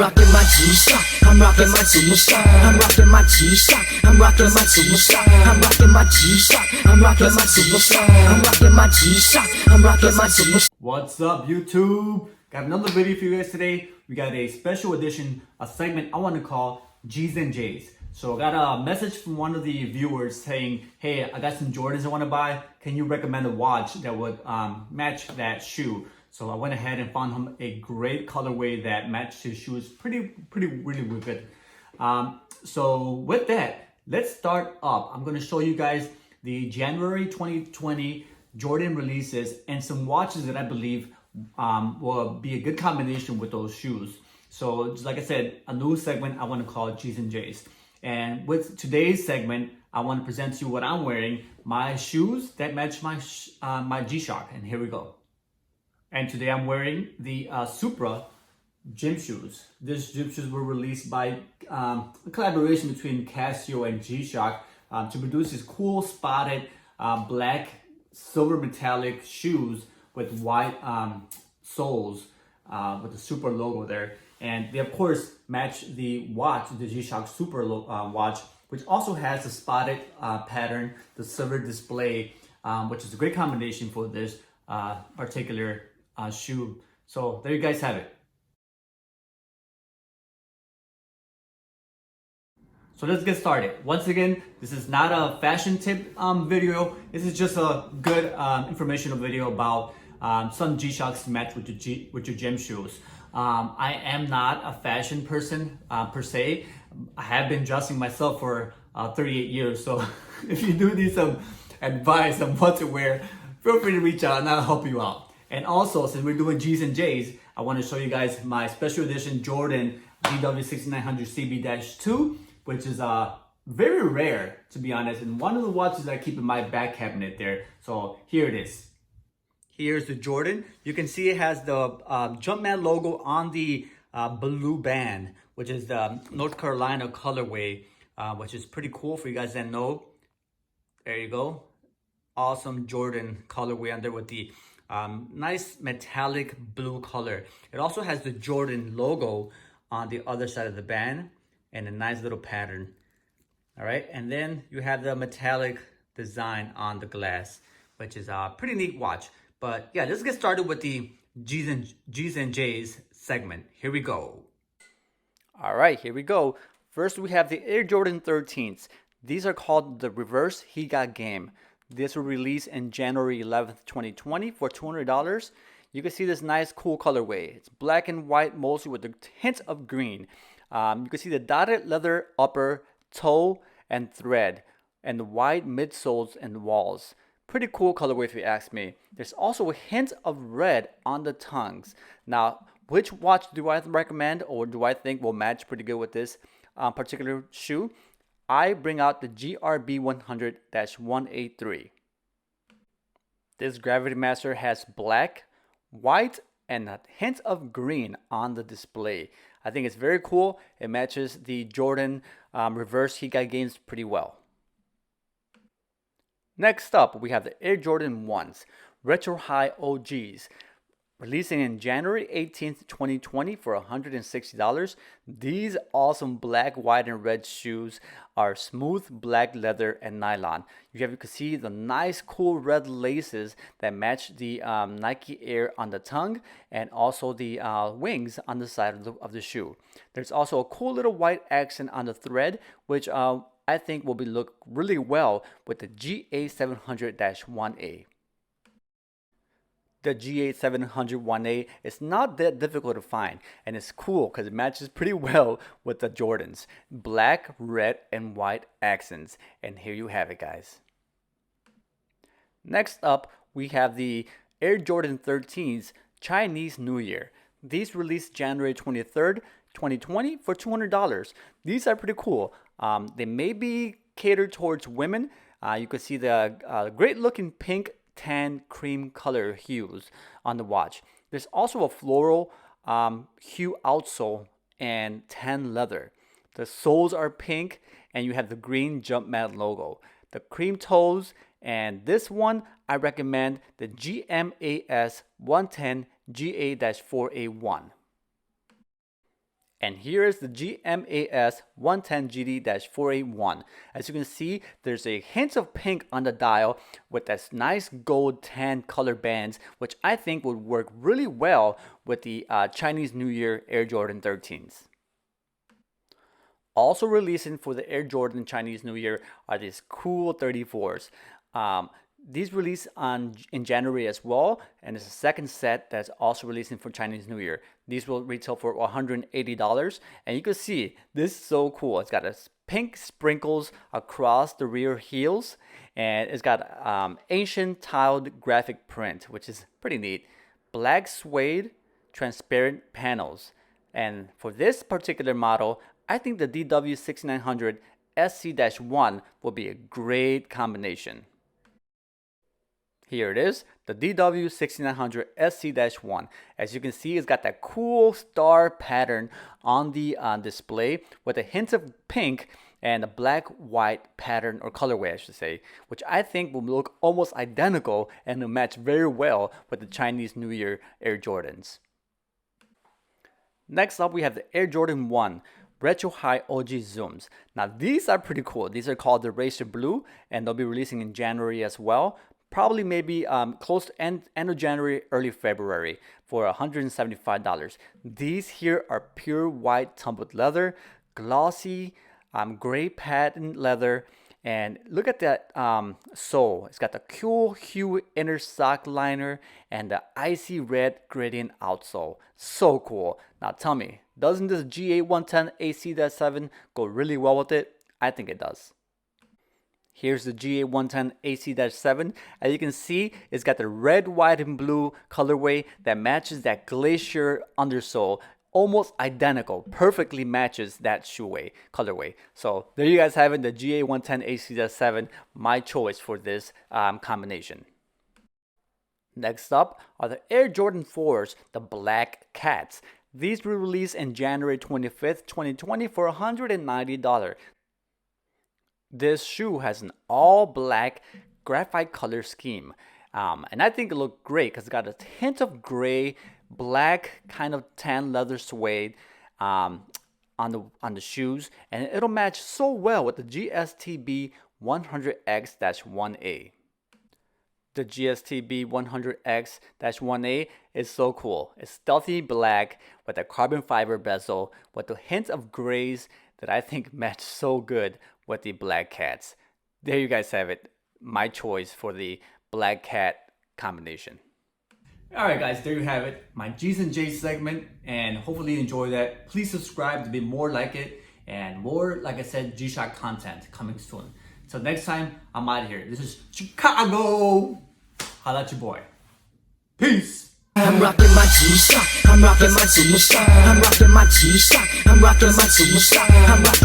rocking my G-Shock. I'm rocking my G-Shock. I'm rocking my G-Shock. I'm rocking my G-Shock. I'm rocking my G-Shock. I'm rocking my G-Shock. I'm rocking my G-Shock. I'm rocking my G-Shock. What's up, YouTube? Got another video for you guys today. We got a special edition, a segment I want to call G's and J's. So I got a message from one of the viewers saying, hey, I got some Jordans I want to buy. Can you recommend a watch that would match that shoe? So I went ahead and found him a great colorway that matched his shoes really good. So with that, let's start up. I'm going to show you guys the January 2020 Jordan releases and some watches that I believe will be a good combination with those shoes. So just like I said, a new segment I want to call G's and J's. And with today's segment, I want to present to you what I'm wearing, my shoes that match my G-Shock. And here we go. And today I'm wearing the Supra gym shoes. These gym shoes were released by a collaboration between Casio and G-Shock to produce these cool spotted black silver metallic shoes with white soles with the Supra logo there. And they of course match the watch, the G-Shock Supra watch, which also has the spotted pattern, the silver display, which is a great combination for this particular shoe. So there you guys have it. So let's get started. Once again, this is not a fashion tip video. This is just a good informational video about some G-Shocks to match with your gym shoes. I am not a fashion person per se. I have been dressing myself for 38 years. So if you do need some advice on what to wear, feel free to reach out and I'll help you out. And also, since we're doing G's and J's, I want to show you guys my special edition Jordan GW6900 CB-2, which is very rare, to be honest, and one of the watches I keep in my back cabinet there. So here it is. Here's the Jordan. You can see it has the Jumpman logo on the blue band, which is the North Carolina colorway, which is pretty cool for you guys that know. There you go. Awesome Jordan colorway under with the nice metallic blue color. It also has the Jordan logo on the other side of the band and a nice little pattern. All right, and then you have the metallic design on the glass, which is a pretty neat watch. But yeah, let's get started with the G's and J's segment. Here we go. All right, here we go. First, we have the Air Jordan 13s. These are called the Reverse He Got Game. This will release in January 11th, 2020 for $200. You can see this nice, cool colorway. It's black and white, mostly with a hint of green. You can see the dotted leather upper, toe, and thread, and the wide midsoles and walls. Pretty cool colorway if you ask me. There's also a hint of red on the tongues. Now, which watch do I recommend or do I think will match pretty good with this particular shoe? I bring out the GRB 100-183. This Gravity Master has black, white, and a hint of green on the display. I think it's very cool. It matches the Jordan Reverse He Got Games pretty well. Next up, we have the Air Jordan 1s, Retro High OGs, releasing in January 18th, 2020 for $160. These awesome black, white, and red shoes are smooth black leather and nylon. You can see the nice, cool red laces that match the Nike Air on the tongue and also the wings on the side of the shoe. There's also a cool little white accent on the thread, which I think will look really well with the GA700-1A. The GA700-1A is not that difficult to find, and it's cool because it matches pretty well with the Jordans. Black, red, and white accents. And here you have it, guys. Next up, we have the Air Jordan 13s Chinese New Year. These released January 23rd, 2020 for $200. These are pretty cool. They may be catered towards women. You can see the great looking pink, tan, cream color hues on the watch. There's also a floral hue outsole and tan leather. The soles are pink and you have the green Jumpman logo. The cream toes, and this one I recommend the GMAS 110 GA-4A1. And here is the GMAS 110GD-481. As you can see, there's a hint of pink on the dial with this nice gold tan color bands, which I think would work really well with the Chinese New Year Air Jordan 13s. Also releasing for the Air Jordan Chinese New Year are these cool 34s. These released in January as well, and it's a second set that's also releasing for Chinese New Year. These will retail for $180, and you can see this is so cool. It's got a pink sprinkles across the rear heels, and it's got ancient tiled graphic print, which is pretty neat. Black suede, transparent panels, and for this particular model, I think the DW6900 SC-1 will be a great combination. Here it is, the DW6900 SC-1. As you can see, it's got that cool star pattern on the display with a hint of pink and a black-white pattern, or colorway I should say, which I think will look almost identical and will match very well with the Chinese New Year Air Jordans. Next up, we have the Air Jordan 1 Retro High OG Zooms. Now these are pretty cool. These are called the Racer Blue, and they'll be releasing in January as well. Probably maybe close to end of January, early February for $175. These here are pure white tumbled leather, glossy gray patent leather, and look at that sole. It's got the cool hue inner sock liner and the icy red gradient outsole. So cool. Now tell me, doesn't this GA110 AC-7 go really well with it? I think it does. Here's the GA110 AC-7. As you can see, it's got the red, white, and blue colorway that matches that glacier undersole. Almost identical, perfectly matches that shoe colorway. So there you guys have it, the GA110 AC-7, my choice for this combination. Next up are the Air Jordan 4s, the Black Cats. These were released in January 25th, 2020 for $190. This shoe has an all black graphite color scheme, and I think it looked great because it's got a hint of gray, black, kind of tan leather suede on the shoes, and it'll match so well with the GSTB 100X-1A. The GSTB 100X-1A is so cool. It's stealthy black with a carbon fiber bezel with a hint of grays that I think match so good with the Black Cats. There you guys have it. My choice for the Black Cat combination. Alright guys, there you have it. My G's and J's segment, and hopefully you enjoy that. Please subscribe to be more like it, and more, like I said, G-Shock content coming soon. Till next time, I'm out of here. This is Chicago! Holla at your boy. Peace! I'm rocking my G-Shock, I'm rocking my Superstar, I'm rocking my G-Shock, I'm rocking my Superstar, I'm rocking